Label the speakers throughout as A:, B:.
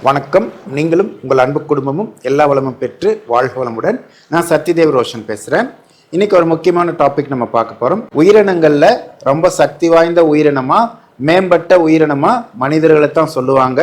A: வணக்கம். நீங்களும் உங்கள் அன்பு குடும்பமும் எல்லா வளமும் பெற்று வாழ்க வளமுடன். நான் சத்யதேவ் ரோஷன் பேசுகிறேன். இன்னைக்கு ஒரு முக்கியமான டாபிக் நம்ம பார்க்க போகிறோம். உயிரினங்களில் ரொம்ப சக்தி வாய்ந்த உயிரினமாக, மேம்பட்ட உயிரினமாக மனிதர்களை தான் சொல்லுவாங்க.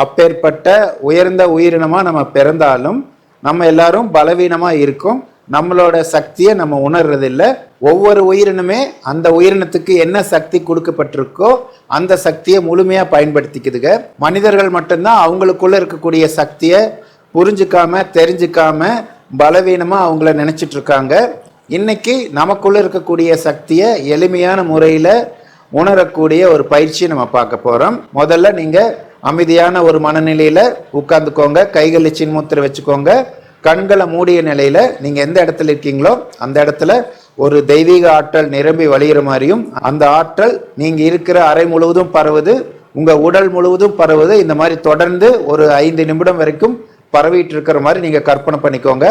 A: அப்பேற்பட்ட உயர்ந்த உயிரினமாக நம்ம பிறந்தாலும் நம்ம எல்லாரும் பலவீனமாக இருக்கோம். நம்மளோட சக்தியை நம்ம உணர்றதில்லை. ஒவ்வொரு உயிரினமே அந்த உயிரினத்துக்கு என்ன சக்தி கொடுக்கப்பட்டிருக்கோ அந்த சக்தியை முழுமையாக பயன்படுத்திக்குதுங்க. மனிதர்கள் மட்டும்தான் அவங்களுக்குள்ள இருக்கக்கூடிய சக்தியை புரிஞ்சுக்காம தெரிஞ்சுக்காம பலவீனமாக அவங்கள நினச்சிட்டு இருக்காங்க. இன்னைக்கு நமக்குள்ள இருக்கக்கூடிய சக்தியை எளிமையான முறையில் உணரக்கூடிய ஒரு பயிற்சியை நம்ம பார்க்க போகிறோம். முதல்ல நீங்கள் அமைதியான ஒரு மனநிலையில் உட்கார்ந்துக்கோங்க. கைகளில் சின்முத்திரை வச்சுக்கோங்க. கண்களை மூடிய நிலையில் நீங்கள் எந்த இடத்துல இருக்கீங்களோ அந்த இடத்துல ஒரு தெய்வீக ஆற்றல் நிரம்பி வழிகிற மாதிரியும், அந்த ஆற்றல் நீங்கள் இருக்கிற அறை முழுவதும் பரவுது, உங்கள் உடல் முழுவதும் பரவுது. இந்த மாதிரி தொடர்ந்து ஒரு 5 நிமிடம் வரைக்கும் பரவிட்டு இருக்கிற மாதிரி நீங்கள் கற்பனை பண்ணிக்கோங்க.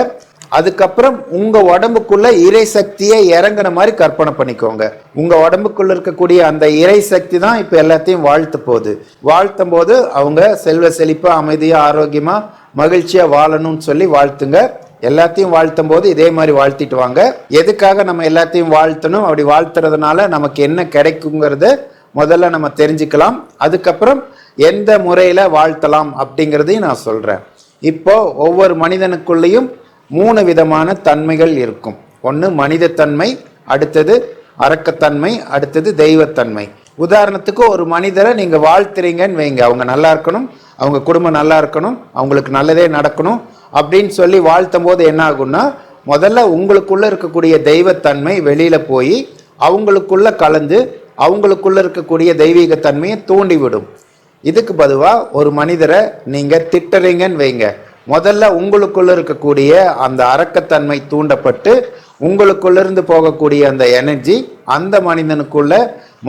A: அதுக்கப்புறம் உங்கள் உடம்புக்குள்ள இறை சக்தியை இறங்குற மாதிரி கற்பனை பண்ணிக்கோங்க. உங்கள் உடம்புக்குள்ள இருக்கக்கூடிய அந்த இறை சக்தி தான் இப்போ எல்லாத்தையும் வாழ்த்து போகுது. வாழ்த்தும் போது அவங்க செல்வ செழிப்பாக, அமைதியாக, ஆரோக்கியமாக, மகிழ்ச்சியாக வாழணும்னு சொல்லி வாழ்த்துங்க. எல்லாத்தையும் வாழ்த்தும் போது இதே மாதிரி வாழ்த்திட்டு வாங்க. எதுக்காக நம்ம எல்லாத்தையும் வாழ்த்தணும், அப்படி வாழ்த்துறதுனால நமக்கு என்ன கிடைக்குங்கிறத முதல்ல நம்ம தெரிஞ்சுக்கலாம். அதுக்கப்புறம் எந்த முறையில் வாழ்த்தலாம் அப்படிங்கிறதையும் நான் சொல்கிறேன். இப்போ ஒவ்வொரு மனிதனுக்குள்ளேயும் 3 விதமான தன்மைகள் இருக்கும். ஒன்று மனிதத்தன்மை, அடுத்தது அரக்கத்தன்மை, அடுத்தது தெய்வத்தன்மை. உதாரணத்துக்கு ஒரு மனிதரை நீங்கள் வாழ்த்துறீங்கன்னு வைங்க. அவங்க நல்லா இருக்கணும், அவங்க குடும்பம் நல்லா இருக்கணும், அவங்களுக்கு நல்லதே நடக்கணும் அப்படின்னு சொல்லி வாழ்த்தும் போது என்ன ஆகும்னா, முதல்ல உங்களுக்குள்ள இருக்கக்கூடிய தெய்வத்தன்மை வெளியில போய் அவங்களுக்குள்ள கலந்து அவங்களுக்குள்ள இருக்கக்கூடிய தெய்வீகத்தன்மையை தூண்டிவிடும். இதுக்கு பொதுவாக ஒரு மனிதரை நீங்கள் திட்டுறீங்கன்னு வைங்க. முதல்ல உங்களுக்குள்ள இருக்கக்கூடிய அந்த அரக்கத்தன்மை தூண்டப்பட்டு உங்களுக்குள்ளிருந்து போகக்கூடிய அந்த எனர்ஜி அந்த மனிதனுக்குள்ள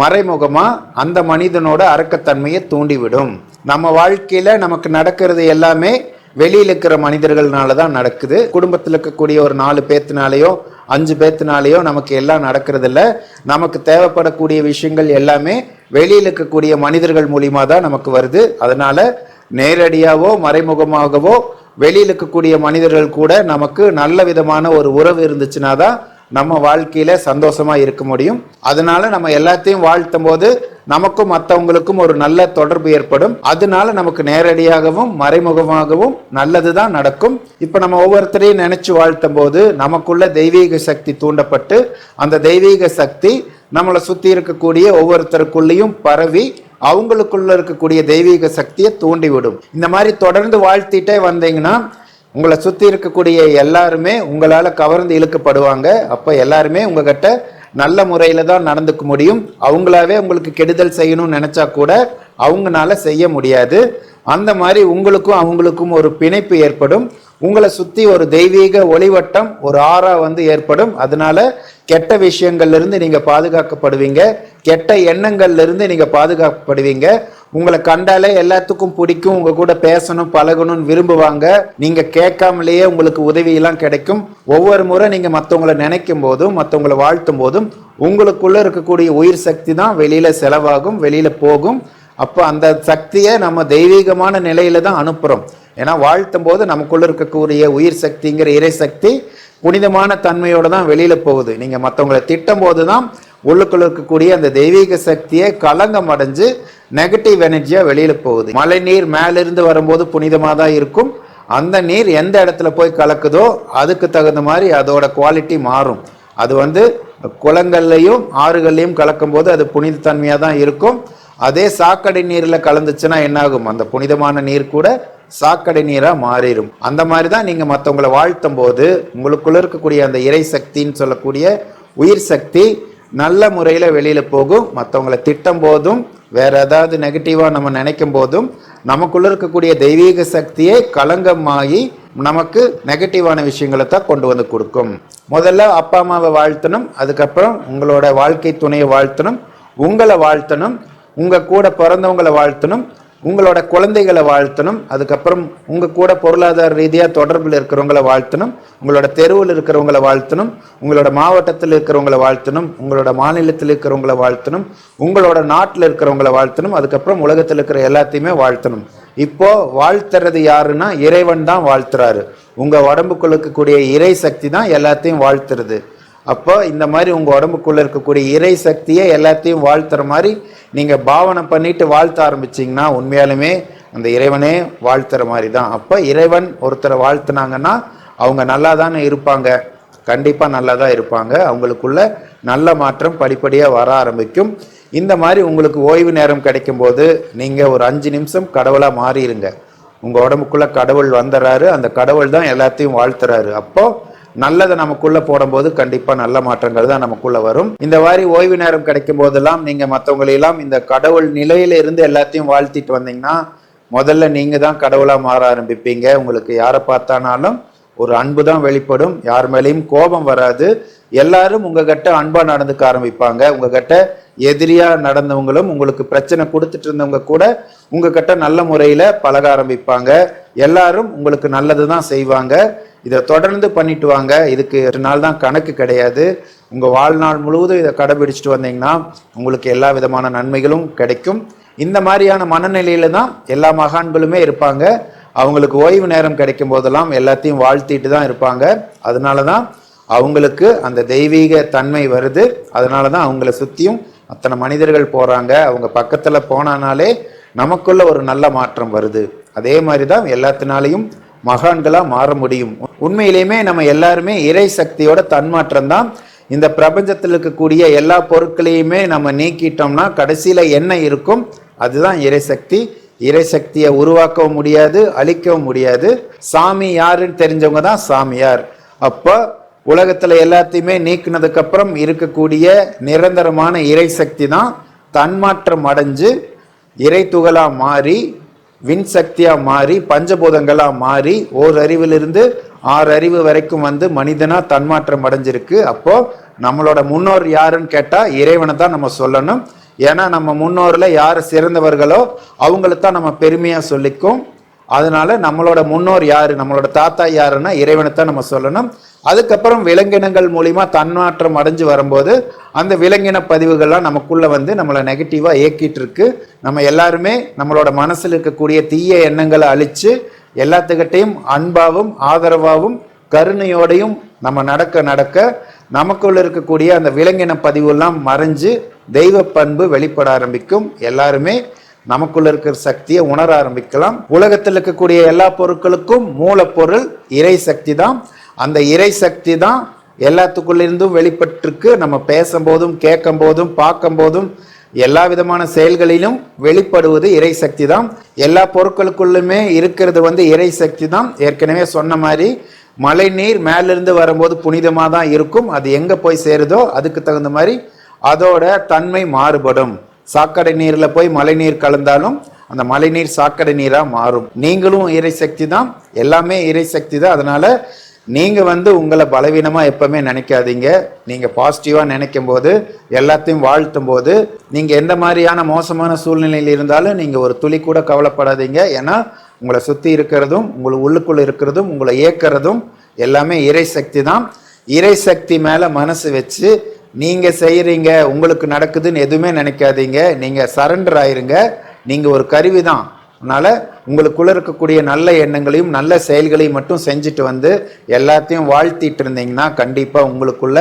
A: மறைமுகமா அந்த மனிதனோட அரக்கத்தன்மையை தூண்டிவிடும். நம்ம வாழ்க்கையில நமக்கு நடக்கிறது எல்லாமே வெளியில் இருக்கிற மனிதர்கள்னால தான் நடக்குது. குடும்பத்தில் இருக்கக்கூடிய ஒரு 4 பேத்தினாலேயோ 5 பேத்தினாலேயோ நமக்கு எல்லாம் நடக்கிறது இல்லை. நமக்கு தேவைப்படக்கூடிய விஷயங்கள் எல்லாமே வெளியில் இருக்கக்கூடிய மனிதர்கள் மூலியமா தான் நமக்கு வருது. அதனால நேரடியாகவோ மறைமுகமாகவோ வெளியில் இருக்கக்கூடிய மனிதர்கள் கூட நமக்கு நல்ல விதமான ஒரு உறவு இருந்துச்சுன்னா தான் நம்ம வாழ்க்கையில சந்தோஷமா இருக்க முடியும். அதனால நம்ம எல்லாத்தையும் வாழ்த்தும் போது நமக்கும் மற்றவங்களுக்கும் ஒரு நல்ல தொடர்பு ஏற்படும். அதனால நமக்கு நேரடியாகவும் மறைமுகமாகவும் நல்லதுதான் நடக்கும். இப்ப நம்ம ஒவ்வொருத்தரையும் நினைச்சு வாழ்த்தும் போது நமக்குள்ள தெய்வீக சக்தி தூண்டப்பட்டு அந்த தெய்வீக சக்தி நம்மளை சுத்தி இருக்கக்கூடிய ஒவ்வொருத்தருக்குள்ளேயும் பரவி அவங்களுக்குள்ள இருக்கக்கூடிய தெய்வீக சக்தியை தூண்டிவிடும். இந்த மாதிரி தொடர்ந்து வாழ்த்திட்டே வந்தீங்கன்னா உங்களை சுற்றி இருக்கக்கூடிய எல்லாருமே உங்களால் கவர்ந்து இழுக்கப்படுவாங்க. அப்போ எல்லாருமே உங்ககிட்ட நல்ல முறையில் தான் நடந்துக்க முடியும். அவங்களாவே உங்களுக்கு கெடுதல் செய்யணும்னு நினச்சா கூட அவங்களால செய்ய முடியாது. அந்த மாதிரி உங்களுக்கும் அவங்களுக்கும் ஒரு பிணைப்பு ஏற்படும். உங்களை சுற்றி ஒரு தெய்வீக ஒளிவட்டம், ஒரு ஆறா ஏற்படும். அதனால கெட்ட விஷயங்கள்ல இருந்து நீங்க பாதுகாக்கப்படுவீங்க. கெட்ட எண்ணங்கள்ல இருந்து நீங்க பாதுகாக்கப்படுவீங்க. உங்களை கண்டாலே எல்லாத்துக்கும் பிடிக்கும். உங்க கூட பேசணும், பழகணும்னு விரும்புவாங்க. நீங்க கேட்காமலேயே உங்களுக்கு உதவியெல்லாம் கிடைக்கும். ஒவ்வொரு முறை நீங்க மற்றவங்களை நினைக்கும் போதும் மற்றவங்களை வாழ்த்தும் போதும் உங்களுக்குள்ள இருக்கக்கூடிய உயிர் சக்தி தான் வெளியில செலவாகும், வெளியில போகும். அப்போ அந்த சக்தியை நம்ம தெய்வீகமான நிலையில தான் அனுப்புறோம். ஏன்னா வாழ்த்தும் போது நமக்குள்ள இருக்கக்கூடிய உயிர் சக்திங்கிற இறை சக்தி புனிதமான தன்மையோட தான் வெளியில போகுது. நீங்க மற்றவங்களை திட்டும் போது தான் உள்ளுக்குள்ள இருக்கக்கூடிய அந்த தெய்வீக சக்தியை களங்கம் அடைஞ்சு நெகட்டிவ் எனர்ஜியா வெளியில போகுது. மழை நீர் மேலிருந்து வரும்போது புனிதமாக தான் இருக்கும். அந்த நீர் எந்த இடத்துல போய் கலக்குதோ அதுக்கு தகுந்த மாதிரி அதோட குவாலிட்டி மாறும். அது குளங்கள்லையும் ஆறுகள்லையும் கலக்கும் போது அது புனித தன்மையாக தான் இருக்கும். அதே சாக்கடை நீரில் கலந்துச்சுன்னா என்னாகும், அந்த புனிதமான நீர் கூட சாக்கடை நீராக மாறிடும். அந்த மாதிரி தான் நீங்கள் மற்றவங்களை வாழ்த்தும் போது உங்களுக்குள்ள இருக்கக்கூடிய அந்த இறை சக்தின்னு சொல்லக்கூடிய உயிர் சக்தி நல்ல முறையில் வெளியில் போகும். மற்றவங்களை திட்டம் போதும் வேற ஏதாவது நெகட்டிவாக நம்ம நினைக்கும் போதும் நமக்குள்ள இருக்கக்கூடிய தெய்வீக சக்தியை களங்கமாகி நமக்கு நெகட்டிவான விஷயங்களை தான் கொண்டு வந்து கொடுக்கும். முதல்ல அப்பா அம்மாவை வாழ்த்தணும், அதுக்கப்புறம் உங்களோட வாழ்க்கை துணையை வாழ்த்தணும், உங்களை வாழ்த்தணும், உங்கள் கூட பிறந்தவங்களை வாழ்த்தணும், உங்களோட குழந்தைகளை வாழ்த்தணும், அதுக்கப்புறம் உங்கள் கூட பொருளாதார ரீதியாக தொடர்பில் இருக்கிறவங்களை வாழ்த்தணும், உங்களோட தெருவில் இருக்கிறவங்களை வாழ்த்தணும், உங்களோட மாவட்டத்தில் இருக்கிறவங்களை வாழ்த்தணும், உங்களோட மாநிலத்தில் இருக்கிறவங்களை வாழ்த்தணும், உங்களோட நாட்டில் இருக்கிறவங்களை வாழ்த்தணும், அதுக்கப்புறம் உலகத்தில் இருக்கிற எல்லாத்தையுமே வாழ்த்தணும். இப்போ வாழ்த்துறது யாருன்னா இறைவன் தான் வாழ்த்துறாரு. உங்க உடம்புக்குள்ள இருக்கக்கூடிய இறை சக்தி தான் எல்லாத்தையும் வாழ்த்துறது. அப்போ இந்த மாதிரி உங்க உடம்புக்குள்ள இருக்கக்கூடிய இறை சக்தியை எல்லாத்தையும் வாழ்த்துற மாதிரி நீங்க பாவனை பண்ணிட்டு வாழ்த்த ஆரம்பிச்சிங்கன்னா உண்மையாலுமே அந்த இறைவனே வாழ்த்துற மாதிரி தான். அப்போ இறைவன் ஒருத்தரை வாழ்த்துனாங்கன்னா அவங்க நல்லா தானே இருப்பாங்க, கண்டிப்பாக நல்லா தான் இருப்பாங்க. அவங்களுக்குள்ள நல்ல மாற்றம் படிப்படியாக வர ஆரம்பிக்கும். இந்த மாதிரி உங்களுக்கு ஓய்வு நேரம் கிடைக்கும் போது நீங்கள் ஒரு 5 நிமிஷம் கடவுளாக மாறிடுங்க. உங்கள் உடம்புக்குள்ளே கடவுள் வந்துடுறாரு, அந்த கடவுள் தான் எல்லாத்தையும் வாழ்த்துறாரு. அப்போது நல்லதை நமக்குள்ளே போடும்போது கண்டிப்பாக நல்ல மாற்றங்கள் தான் நமக்குள்ளே வரும். இந்த மாதிரி ஓய்வு நேரம் கிடைக்கும் போதெல்லாம் நீங்கள் மற்றவங்களெல்லாம் இந்த கடவுள் நிலையில இருந்து எல்லாத்தையும் வாழ்த்திட்டு வந்தீங்கன்னா முதல்ல நீங்கள் தான் கடவுளாக மாற ஆரம்பிப்பீங்க. உங்களுக்கு யாரை பார்த்தானாலும் ஒரு அன்பு தான் வெளிப்படும், யார் மேலேயும் கோபம் வராது. எல்லாரும் உங்ககிட்ட அன்பா நடந்துக்க ஆரம்பிப்பாங்க. உங்ககிட்ட எதிரியா நடந்தவங்களும் உங்களுக்கு பிரச்சனை கொடுத்துட்டு இருந்தவங்க கூட உங்ககிட்ட நல்ல முறையில பழக ஆரம்பிப்பாங்க. எல்லாரும் உங்களுக்கு நல்லது தான் செய்வாங்க. இதை தொடர்ந்து பண்ணிட்டு வாங்க. இதுக்கு 2 நாள் தான் கணக்கு கிடையாது. உங்க வாழ்நாள் முழுவதும் இதை கடைபிடிச்சிட்டு வந்தீங்கன்னா உங்களுக்கு எல்லா விதமான நன்மைகளும் கிடைக்கும். இந்த மாதிரியான மனநிலையில தான் எல்லா மகான்களுமே இருப்பாங்க. அவங்களுக்கு ஓய்வு நேரம் கிடைக்கும் போதெல்லாம் எல்லாத்தையும் வாழ்த்திட்டு தான் இருப்பாங்க. அதனால தான் அவங்களுக்கு அந்த தெய்வீக தன்மை வருது. அதனால தான் அவங்கள சுற்றியும் அத்தனை மனிதர்கள் போகிறாங்க. அவங்க பக்கத்தில் போனானாலே நமக்குள்ள ஒரு நல்ல மாற்றம் வருது. அதே மாதிரி தான் எல்லாத்தினாலையும் மகான்களாக மாற முடியும். உண்மையிலேயுமே நம்ம எல்லாருமே இறை சக்தியோட தன்மாற்றம் தான். இந்த பிரபஞ்சத்தில் இருக்கக்கூடிய எல்லா பொருட்களையுமே நம்ம நீக்கிட்டோம்னா கடைசியில் என்ன இருக்கும்? அதுதான் இறை சக்தி. இறை சக்தியை உருவாக்கவும் முடியாது, அழிக்கவும் முடியாது. சாமி யாருன்னு தெரிஞ்சவங்க தான் சாமியார். அப்போ உலகத்தில் எல்லாத்தையுமே நீக்கினதுக்கு அப்புறம் இருக்கக்கூடிய நிரந்தரமான இறை சக்தி தான் தன்மாற்றம் அடைஞ்சு இறை துகளா மாறி விண் சக்தியா மாறி பஞ்சபூதங்களா மாறி ஓர் அறிவிலிருந்து 6 அறிவு வரைக்கும் வந்து மனிதனா தன்மாற்றம் அடைஞ்சிருக்கு. அப்போ நம்மளோட முன்னோர் யாருன்னு கேட்டா இறைவனை தான் நம்ம சொல்லணும். ஏன்னா நம்ம முன்னோர்ல யார் சிறந்தவர்களோ அவங்களைத்தான் நம்ம பெருமையா சொல்லிக்கும். அதனால நம்மளோட முன்னோர் யாரு, நம்மளோட தாத்தா யாருன்னா இறைவனைத்தான் நம்ம சொல்லணும். அதுக்கப்புறம் விலங்கினங்கள் மூலியமா தன்மாற்றம் அடைஞ்சு வரும்போது அந்த விலங்கின பதிவுகள்லாம் நமக்குள்ள வந்து நம்மளை நெகட்டிவா இயக்கிட்டு இருக்கு. நம்ம எல்லாருமே நம்மளோட மனசுல இருக்கக்கூடிய தீய எண்ணங்களை அழிச்சு எல்லாத்துக்கிட்டையும் அன்பாவும் ஆதரவாகவும் கருணையோடையும் நம்ம நடக்க நமக்குள்ள இருக்கக்கூடிய அந்த விலங்கின பதிவுலாம் மறைஞ்சு தெய்வ பண்பு வெளிப்பட ஆரம்பிக்கும். எல்லாருமே நமக்குள்ள இருக்கிற சக்தியை உணர ஆரம்பிக்கலாம். உலகத்தில் இருக்கக்கூடிய எல்லா பொருட்களுக்கும் மூலப்பொருள் இறை சக்தி தான். அந்த இறை சக்தி தான் எல்லாத்துக்குள்ள இருந்தும் வெளிப்பட்டிருக்கு. நம்ம பேசும்போதும் கேட்கும் போதும் பார்க்கும் போதும் எல்லா விதமான செயல்களிலும் வெளிப்படுவது இறை சக்தி தான். எல்லா பொருட்களுக்குள்ளுமே இருக்கிறது வந்து இறை சக்தி தான். ஏற்கனவே சொன்ன மாதிரி மழை நீர் மேலிருந்து வரும்போது புனிதமாக தான் இருக்கும். அது எங்கே போய் சேருதோ அதுக்கு தகுந்த மாதிரி அதோட தன்மை மாறுபடும். சாக்கடை நீரில் போய் மழை நீர் கலந்தாலும் அந்த மழை நீர் சாக்கடை நீராக மாறும். நீங்களும் இறை சக்தி தான், எல்லாமே இறை சக்தி தான். அதனால நீங்கள் வந்து உங்களை பலவீனமாக எப்பவுமே நினைக்காதீங்க. நீங்கள் பாசிட்டிவாக நினைக்கும் போது எல்லாத்தையும் வாழ்த்தும் போது நீங்கள் எந்த மாதிரியான மோசமான சூழ்நிலையில் இருந்தாலும் நீங்கள் ஒரு துளி கூட கவலைப்படாதீங்க. ஏன்னா உங்களை சுற்றி இருக்கிறதும் உங்களை உள்ளுக்குள்ளே இருக்கிறதும் உங்களை இயக்கிறதும் எல்லாமே இறை சக்தி தான். இறை சக்தி மேலே மனசு வச்சு நீங்கள் செய்கிறீங்க உங்களுக்கு நடக்குதுன்னு எதுவுமே நினைக்காதீங்க. நீங்கள் சரண்டர் ஆயிருங்க. நீங்கள் ஒரு கருவி தான். அதனால் உங்களுக்குள்ளே இருக்கக்கூடிய நல்ல எண்ணங்களையும் நல்ல செயல்களையும் மட்டும் செஞ்சுட்டு வந்து எல்லாத்தையும் வாழ்த்திட்டு இருந்தீங்கன்னா கண்டிப்பாக உங்களுக்குள்ள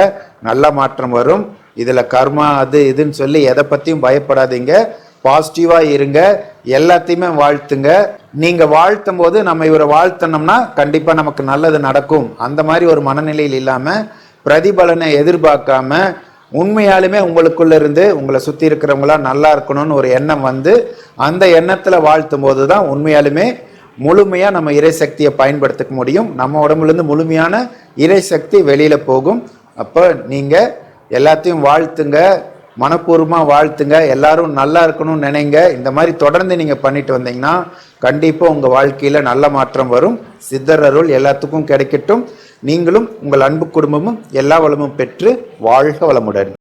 A: நல்ல மாற்றம் வரும். இதில் கர்மா அது இதுன்னு சொல்லி எதை பற்றியும் பயப்படாதீங்க. பாசிட்டிவாக இருங்க, எல்லாத்தையுமே வாழ்த்துங்க. நீங்கள் வாழ்த்தும் போது நம்ம இவரை வாழ்த்தனோம்னா கண்டிப்பாக நமக்கு நல்லது நடக்கும். அந்த மாதிரி ஒரு மனநிலையில் இல்லாமல் பிரதிபலனை எதிர்பார்க்காம உண்மையாலுமே உங்களுக்குள்ள இருந்து உங்களை சுற்றி இருக்கிறவங்களா நல்லா இருக்கணும்னு ஒரு எண்ணம் வந்து அந்த எண்ணத்தில் வாழ்த்தும் போது தான் உண்மையாலுமே முழுமையாக நம்ம இறை சக்தியை பயன்படுத்திக்க முடியும். நம்ம உடம்புலேருந்து முழுமையான இறை சக்தி வெளியில் போகும். அப்போ நீங்கள் எல்லாத்தையும் வாழ்த்துங்க, மனப்பூர்வமாக வாழ்த்துங்க, எல்லாரும் நல்லா இருக்கணும்னு நினைங்க. இந்த மாதிரி தொடர்ந்து நீங்கள் பண்ணிட்டு வந்தீங்கன்னா கண்டிப்பாக உங்கள் வாழ்க்கையில் நல்ல மாற்றம் வரும். சித்தர் அருள் எல்லாத்துக்கும் கிடைக்கட்டும். நீங்களும் உங்கள் அன்பு குடும்பமும் எல்லா வளமும் பெற்று வாழ்க வளமுடன்.